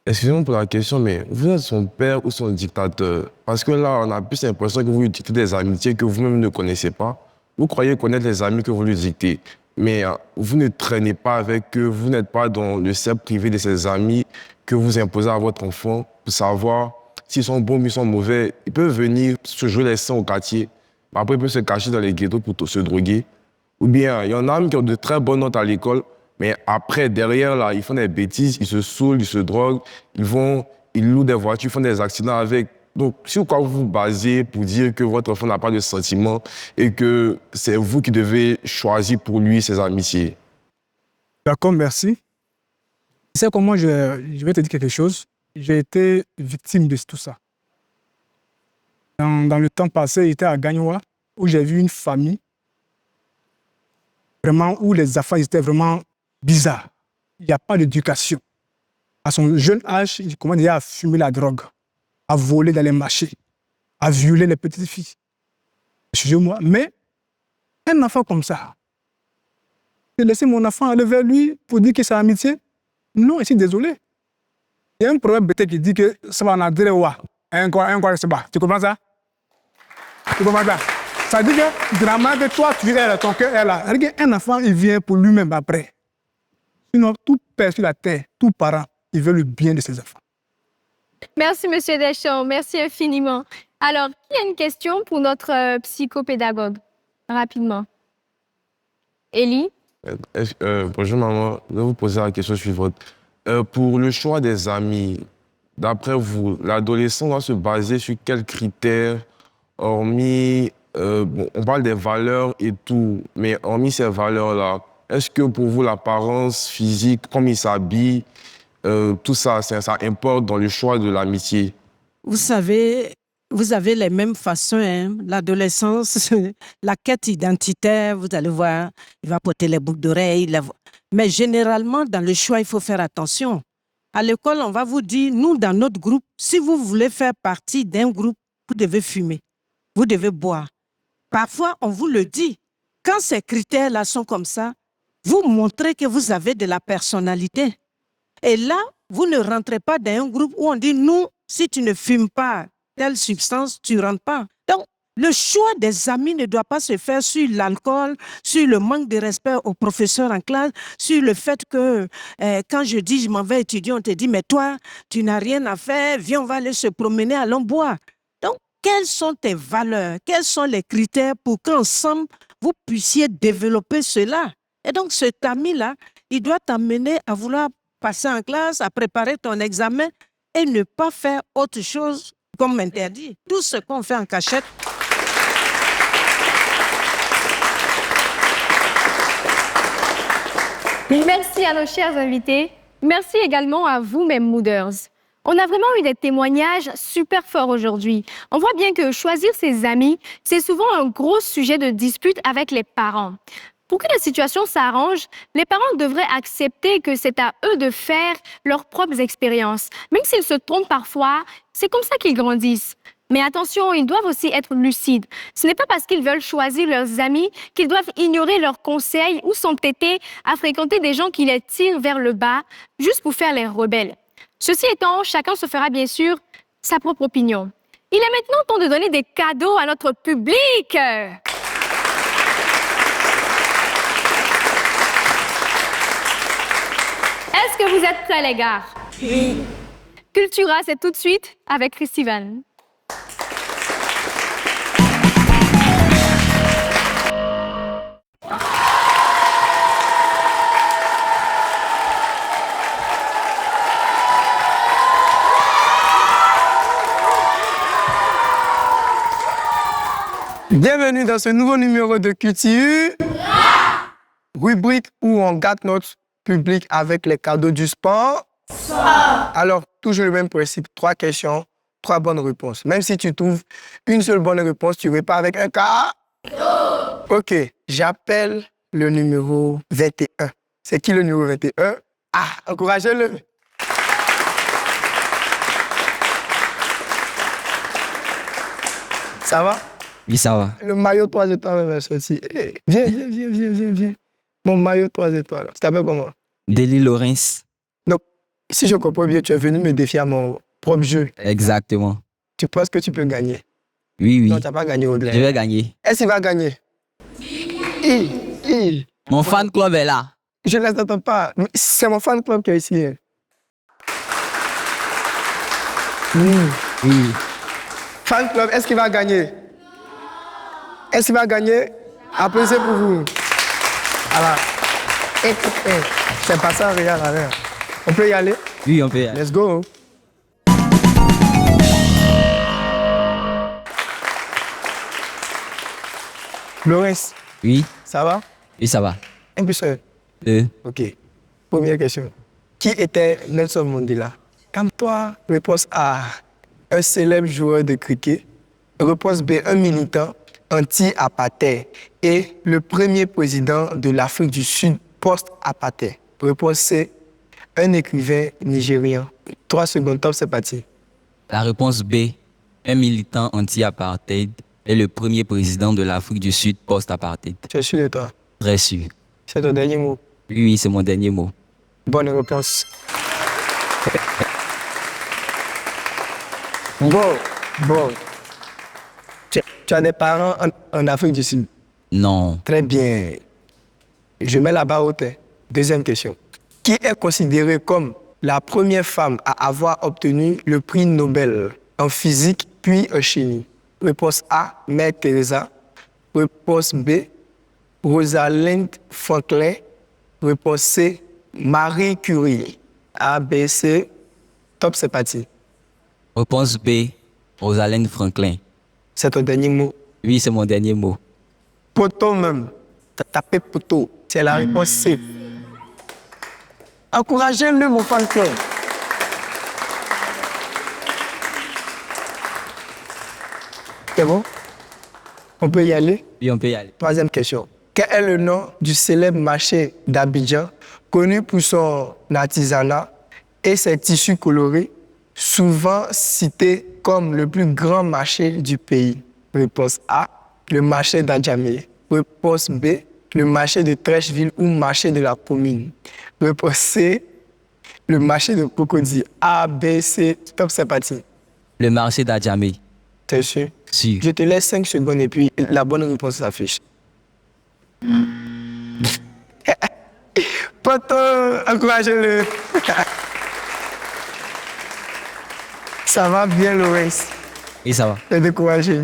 Excusez-moi pour la question, mais vous êtes son père ou son dictateur? Parce que là, on a plus l'impression que vous lui dictez des amitiés que vous-même ne connaissez pas. Vous croyez connaître les amis que vous lui dictez. Mais vous ne traînez pas avec eux, vous n'êtes pas dans le cercle privé de ces amis que vous imposez à votre enfant pour savoir s'ils sont bons ou ils sont mauvais. Ils peuvent venir se jouer les seins au quartier. Après, ils peuvent se cacher dans les ghettos pour se droguer. Ou bien, il y en a qui ont de très bonnes notes à l'école, mais après, derrière, là, ils font des bêtises, ils se saoulent, ils se droguent, ils vont ils louent des voitures, font des accidents avec. Donc, sur quoi vous vous basez pour dire que votre enfant n'a pas de sentiments et que c'est vous qui devez choisir pour lui ses amitiés? D'accord, merci. Tu sais comment je vais te dire quelque chose. J'ai été victime de tout ça. Dans le temps passé, j'étais à Gagnoa, où j'ai vu une famille vraiment où les enfants étaient vraiment bizarres. Il n'y a pas d'éducation. À son jeune âge, il commence déjà à fumer la drogue, à voler dans les marchés, à violer les petites filles. Excusez-moi, mais un enfant comme ça, j'ai laissé mon enfant aller vers lui pour dire que c'est amitié. Non, je suis désolé. Il y a un proverbe peut-être qui dit que ça va en adhérer ou tu comprends ça? Tu comprends ça? Ça dit que dramatique de toi, tu es là, ton cœur est là. Regarde, un enfant, il vient pour lui-même après. Sinon, tout père sur la terre, tout parent, il veut le bien de ses enfants. Merci, Monsieur Deschamps. Merci infiniment. Alors, qui a une question pour notre psychopédagogue? Rapidement. Élie? Bonjour maman, je vais vous poser la question suivante. Pour le choix des amis, d'après vous, l'adolescent doit se baser sur quels critères, hormis, on parle des valeurs et tout, mais hormis ces valeurs-là, est-ce que pour vous l'apparence physique, comme il s'habille, tout ça, ça importe dans le choix de l'amitié? Vous savez, vous avez les mêmes façons. Hein? L'adolescence, la quête identitaire, vous allez voir, il va porter les boucles d'oreilles. Mais généralement, dans le choix, il faut faire attention. À l'école, on va vous dire, nous, dans notre groupe, si vous voulez faire partie d'un groupe, vous devez fumer, vous devez boire. Parfois, on vous le dit. Quand ces critères-là sont comme ça, vous montrez que vous avez de la personnalité. Et là, vous ne rentrez pas dans un groupe où on dit, nous, si tu ne fumes pas telle substance, tu ne rentres pas. Donc, le choix des amis ne doit pas se faire sur l'alcool, sur le manque de respect aux professeurs en classe, sur le fait que quand je dis je m'en vais étudier, on te dit, mais toi, tu n'as rien à faire, viens, on va aller se promener, allons boire. Donc, quelles sont tes valeurs? Quels sont les critères pour qu'ensemble, vous puissiez développer cela? Et donc, cet ami-là, il doit t'amener à vouloir passer en classe, à préparer ton examen et ne pas faire autre chose comme interdit. Tout ce qu'on fait en cachette. Merci à nos chers invités. Merci également à vous, mes Mooders. On a vraiment eu des témoignages super forts aujourd'hui. On voit bien que choisir ses amis, c'est souvent un gros sujet de dispute avec les parents. Pour que la situation s'arrange, les parents devraient accepter que c'est à eux de faire leurs propres expériences. Même s'ils se trompent parfois, c'est comme ça qu'ils grandissent. Mais attention, ils doivent aussi être lucides. Ce n'est pas parce qu'ils veulent choisir leurs amis qu'ils doivent ignorer leurs conseils ou s'entêter à fréquenter des gens qui les tirent vers le bas juste pour faire les rebelles. Ceci étant, chacun se fera bien sûr sa propre opinion. Il est maintenant temps de donner des cadeaux à notre public. Est-ce que vous êtes prêts, les gars? Oui. Cultura, c'est tout de suite avec Christivan. Bienvenue dans ce nouveau numéro de QTU, rubrique où on gâte notre public avec les cadeaux du sport. Alors, toujours le même principe, 3 questions, 3 bonnes réponses. Même si tu trouves une seule bonne réponse, tu repars avec un cadeau. Ok, j'appelle le numéro 21. C'est qui le numéro 21? Ah, encouragez-le. Ça va? Oui, ça va. Le maillot 3 étoiles est sorti. Hey, viens. Mon maillot 3 étoiles. Tu t'appelles comment? Deli Lawrence. Donc, si je comprends bien, tu es venu me défier à mon propre jeu. Exactement. Tu penses que tu peux gagner? Oui. Non, tu n'as pas gagné au-delà. Je vais gagner. Est-ce qu'il va gagner? Mon fan club est là. Je ne les attends pas. C'est mon fan club qui est ici. Oui. Fan club, est-ce qu'il va gagner? Est-ce qu'il va gagner? Applaudissez pour vous. Voilà. C'est pas ça, regarde. On peut y aller? Oui, on peut y aller. Let's go. Lorenz, Oui, ça va? oui, ça va. Un peu seul. Ok. Première question. Qui était Nelson Mandela? Calme-toi. Réponse A. Un célèbre joueur de cricket. Réponse B. Un militant anti-apartheid et le premier président de l'Afrique du Sud post-apartheid. Réponse C. Un écrivain nigérian. 3 secondes, top, c'est parti. La réponse B, un militant anti-apartheid est le premier président de l'Afrique du Sud post-apartheid. Tu es sûr de toi? Très sûr. C'est ton dernier mot? Oui, c'est mon dernier mot. Bonne réponse. Bon. Tu as des parents en Afrique du Sud? Non. Très bien. Je mets la barre haute. Deuxième question. Qui est considérée comme la première femme à avoir obtenu le prix Nobel en physique puis en chimie? Réponse A, Mère Teresa. Réponse B, Rosalind Franklin. Réponse C, Marie Curie. A, B, C. Top, c'est parti. Réponse B, Rosalind Franklin. C'est ton dernier mot? Oui, c'est mon dernier mot. Poteau même. T'as tapé poteau. C'est la réponse C. Encouragez-le, mon fan club. C'est bon? On peut y aller? Oui, on peut y aller. Troisième question. Quel est le nom du célèbre marché d'Abidjan, connu pour son artisanat et ses tissus colorés, souvent cité comme le plus grand marché du pays? Réponse A, le marché d'Adjamé. Réponse B, le marché de Trècheville ou marché de la commune. Réponse C, le marché de Cocody. A, B, C, top, c'est parti. Le marché d'Adjamé. T'es sûr? Si. Je te laisse 5 secondes et puis la bonne réponse s'affiche. Poto, encouragez-le. Ça va bien, Lorenz? Oui, ça va. T'es découragé?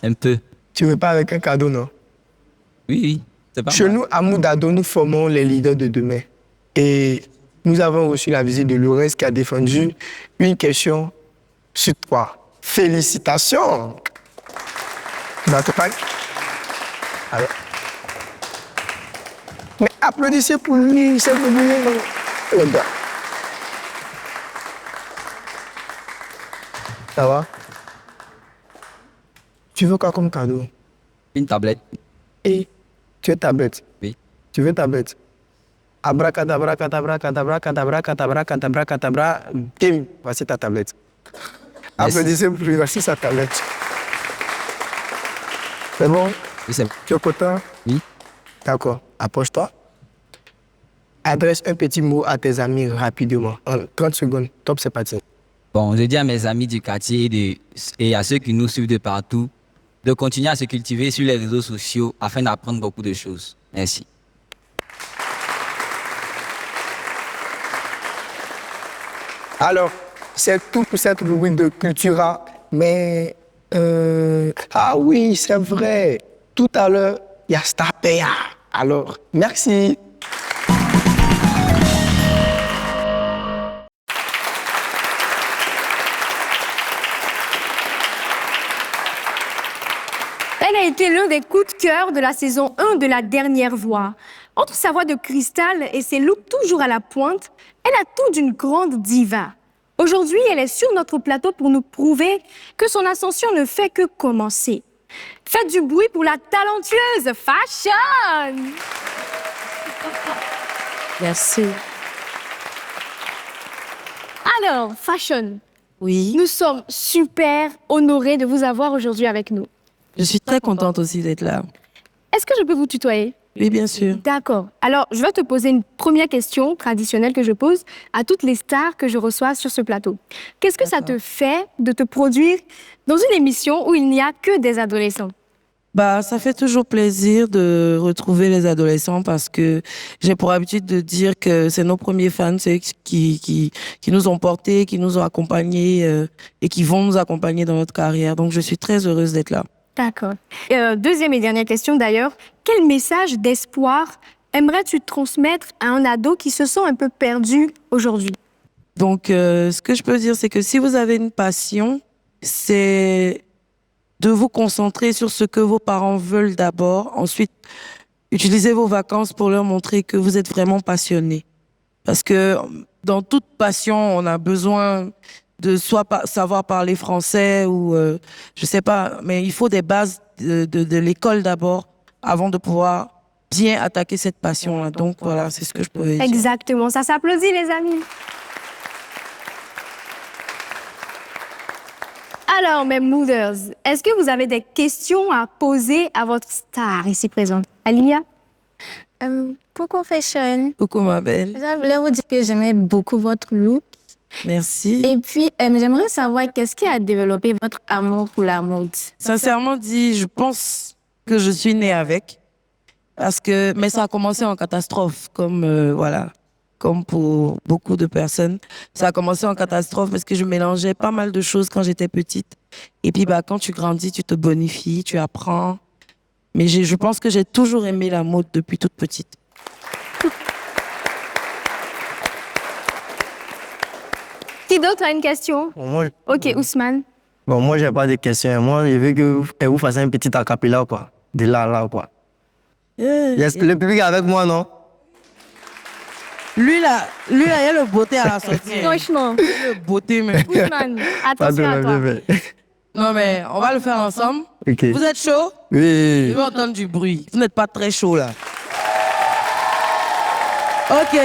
Un peu. Tu repars avec un cadeau, non? Oui. C'est pas Chez mal. nous, à Moudado, nous formons les leaders de demain. Et nous avons reçu la visite de Lorenz qui a défendu une question sur 3. Félicitations! Alors. Mais applaudissez pour lui, c'est pour lui. Les gars. Ça va? Tu veux quoi comme cadeau? Une tablette. Et tu veux tablette? Oui. Tu veux tablette? Abracadabra, cadabra, cadabra, cadabra, cadabra, cadabra, cadabra. Tim, voici ta tablette. Merci. Applaudissez pour lui, voici sa tablette. C'est bon? Oui, c'est bon. Tu es content? Oui. D'accord. Approche-toi. Adresse un petit mot à tes amis rapidement. En 30 secondes. Top, c'est parti. Bon, je dis à mes amis du quartier et à ceux qui nous suivent de partout de continuer à se cultiver sur les réseaux sociaux afin d'apprendre beaucoup de choses. Merci. Alors, c'est tout pour cette rubrique de Cultura. Mais, ah oui, c'est vrai. Tout à l'heure, il y a Starpeya. Alors, merci. Elle a été l'un des coups de cœur de la saison 1 de La Dernière Voix. Entre sa voix de cristal et ses looks toujours à la pointe, elle a tout d'une grande diva. Aujourd'hui, elle est sur notre plateau pour nous prouver que son ascension ne fait que commencer. Faites du bruit pour la talentueuse Fashion! Merci. Alors, Fashion, Oui, nous sommes super honorés de vous avoir aujourd'hui avec nous. je suis très contente aussi d'être là. Est-ce que je peux vous tutoyer? Oui, bien sûr. D'accord. Alors, je vais te poser une première question traditionnelle que je pose à toutes les stars que je reçois sur ce plateau. Qu'est-ce que ça te fait de te produire dans une émission où il n'y a que des adolescents? Bah, ça fait toujours plaisir de retrouver les adolescents parce que j'ai pour habitude de dire que c'est nos premiers fans, c'est eux qui nous ont portés, qui nous ont accompagnés et qui vont nous accompagner dans notre carrière. Donc, je suis très heureuse d'être là. D'accord. Deuxième et dernière question d'ailleurs. Quel message d'espoir aimerais-tu transmettre à un ado qui se sent un peu perdu aujourd'hui? Donc, ce que je peux dire, c'est que si vous avez une passion, c'est de vous concentrer sur ce que vos parents veulent d'abord. Ensuite, utilisez vos vacances pour leur montrer que vous êtes vraiment passionné. Parce que dans toute passion, on a besoin de savoir parler français ou je sais pas, mais il faut des bases de l'école d'abord avant de pouvoir bien attaquer cette passion-là. Donc voilà, c'est ce que je pouvais dire. Exactement, ça s'applaudit les amis. Alors, mes mothers, est-ce que vous avez des questions à poser à votre star ici présente? Alia? Coucou Fashion. Coucou ma belle. Je voulais vous dire que j'aimais beaucoup votre look. Merci. Et puis, j'aimerais savoir qu'est-ce qui a développé votre amour pour la mode? Sincèrement dit, je pense que je suis née avec. Mais ça a commencé en catastrophe, comme pour beaucoup de personnes. Ça a commencé en catastrophe parce que je mélangeais pas mal de choses quand j'étais petite. Et puis, quand tu grandis, tu te bonifies, tu apprends. Mais je pense que j'ai toujours aimé la mode depuis toute petite. Qui d'autre a une question? Ok, Ousmane. Bon, moi, j'ai pas de questions. Moi, je veux que vous fassiez un petit acapella, quoi. De là, quoi. Le public est avec moi, non? Lui là, il y a le beauté à la sortie. Franchement. Le beauté, mais. Ousmane, attention à toi. Non, mais on va le faire ensemble. Okay. Vous êtes chaud? Oui. Je vais entendre du bruit. Vous n'êtes pas très chaud, là. Ok.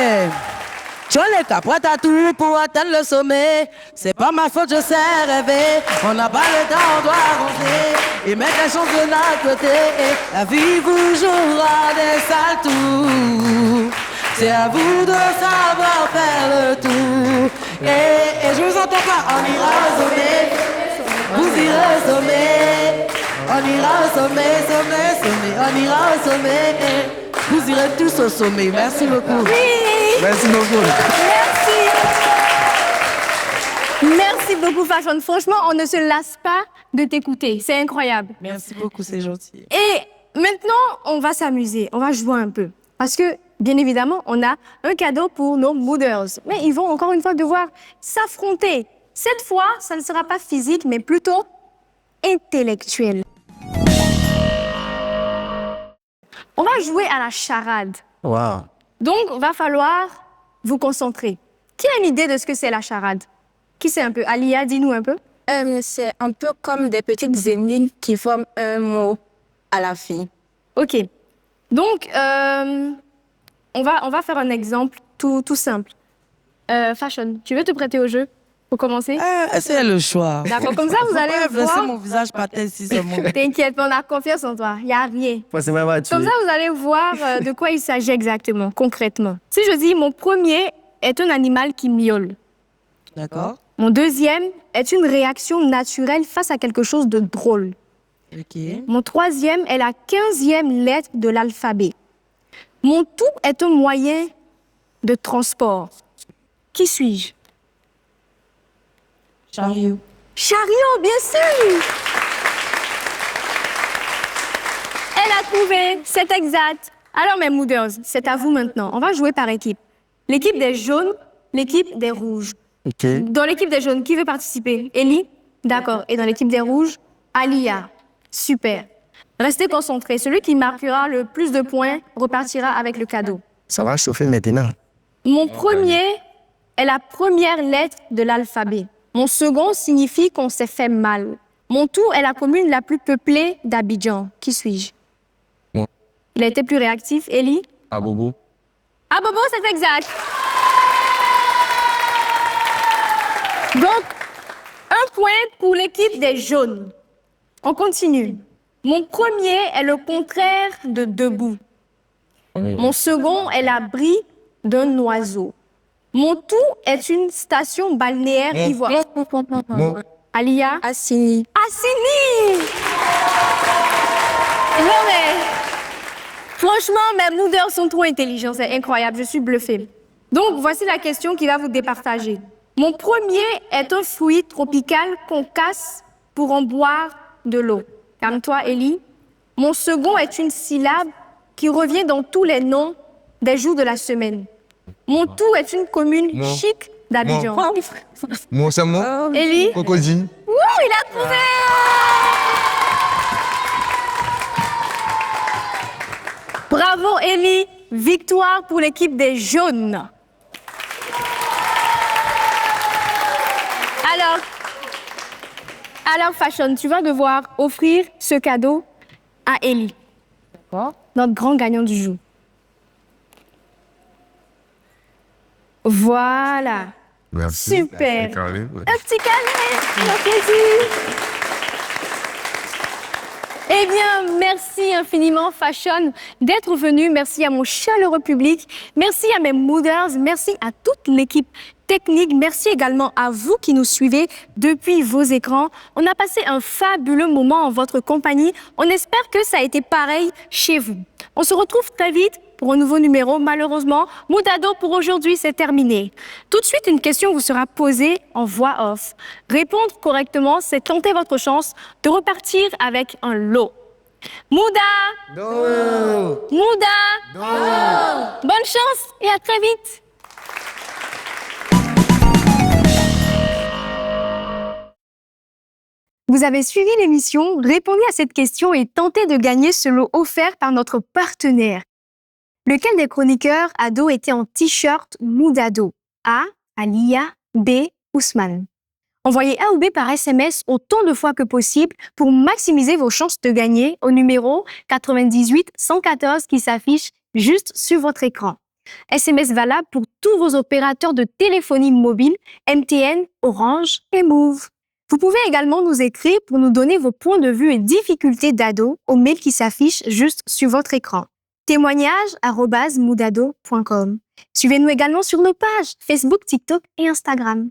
J'en ai qu'à prêter à tout pour atteindre le sommet. C'est pas ma faute, je sais rêver. On n'a pas le temps, on doit avancer. Et mettre la chance de notre côté. La vie vous jouera des sales tours. C'est à vous de savoir faire le tour. Et je vous entends pas. On ira au sommet. Vous irez au sommet. On ira au sommet, sommet. On ira au sommet. Vous irez tous au sommet. Merci beaucoup. Oui. Merci beaucoup. Merci beaucoup, Fashion. Franchement, on ne se lasse pas de t'écouter. C'est incroyable. Merci beaucoup, c'est gentil. Et maintenant, on va s'amuser. On va jouer un peu. Parce que, bien évidemment, on a un cadeau pour nos mothers. Mais ils vont encore une fois devoir s'affronter. Cette fois, ça ne sera pas physique, mais plutôt intellectuel. On va jouer à la charade. Wow. Donc, il va falloir vous concentrer. Qui a une idée de ce que c'est la charade? Qui sait un peu? Alia, dis-nous un peu. C'est un peu comme des petites énigmes qui forment un mot à la fin. Ok. Donc, on va faire un exemple tout simple. Fashion, tu veux te prêter au jeu pour commencer? C'est le choix. D'accord, comme ça, vous allez voir. Laissez mon visage par terre si c'est mon. T'inquiète, on a confiance en toi. Il n'y a rien. Moi, c'est même pas tuer. Comme ça, vous allez voir de quoi il s'agit exactement, concrètement. Si je dis mon premier est un animal qui miaule. D'accord. Mon deuxième est une réaction naturelle face à quelque chose de drôle. Ok. Mon troisième est la 15e lettre de l'alphabet. Mon tout est un moyen de transport. Qui suis-je? Chariot. Chariot, bien sûr! Elle a trouvé, c'est exact. Alors, mes mooders, c'est à vous maintenant. On va jouer par équipe. L'équipe des jaunes, l'équipe des rouges. Ok. Dans l'équipe des jaunes, qui veut participer? Ellie? D'accord. Et dans l'équipe des rouges? Alia. Super. Restez concentrés. Celui qui marquera le plus de points repartira avec le cadeau. Ça va chauffer maintenant. Mon premier est la première lettre de l'alphabet. Mon second signifie qu'on s'est fait mal. Mon tout est la commune la plus peuplée d'Abidjan. Qui suis-je? Moi. Il a été plus réactif. Ellie? Abobo. Abobo, c'est exact. Donc, un point pour l'équipe des jaunes. On continue. Mon premier est le contraire de debout. Mon second est l'abri d'un oiseau. Mon tout est une station balnéaire ivoirienne. Alia? Assini. Assini! Non mais, franchement, mes mooders sont trop intelligents, c'est incroyable, je suis bluffée. Donc, voici la question qui va vous départager. Mon premier est un fruit tropical qu'on casse pour en boire de l'eau. Calme-toi, Ellie. Mon second est une syllabe qui revient dans tous les noms des jours de la semaine. Mon tout est une commune chic d'Abidjan. Moi, c'est moi. Ellie? Cocody. Wouh, il a trouvé! Bravo, Ellie. Victoire pour l'équipe des jaunes. Alors, Fashion, tu vas devoir offrir ce cadeau à Ellie. D'accord. Notre grand gagnant du jour. Voilà. Merci. Super. Un carré, ouais. Un petit carré. Un plaisir. Eh bien, merci infiniment, Fashion, d'être venu. Merci à mon chaleureux public. Merci à mes mooders. Merci à toute l'équipe technique. Merci également à vous qui nous suivez depuis vos écrans. On a passé un fabuleux moment en votre compagnie. On espère que ça a été pareil chez vous. On se retrouve très vite pour un nouveau numéro. Malheureusement, Moudado pour aujourd'hui, c'est terminé. Tout de suite, une question vous sera posée en voix off. Répondre correctement, c'est tenter votre chance de repartir avec un lot. Mouda! Non! Mouda! Non! Bonne chance et à très vite! Vous avez suivi l'émission, répondez à cette question et tentez de gagner ce lot offert par notre partenaire. Lequel des chroniqueurs ados était en t-shirt Moudado? A. Alia. B. Ousmane. Envoyez A ou B par SMS autant de fois que possible pour maximiser vos chances de gagner au numéro 98 114 qui s'affiche juste sur votre écran. SMS valable pour tous vos opérateurs de téléphonie mobile, MTN, Orange et Move. Vous pouvez également nous écrire pour nous donner vos points de vue et difficultés d'ado au mail qui s'affiche juste sur votre écran. témoignage@moudado.com. Suivez-nous également sur nos pages Facebook, TikTok et Instagram.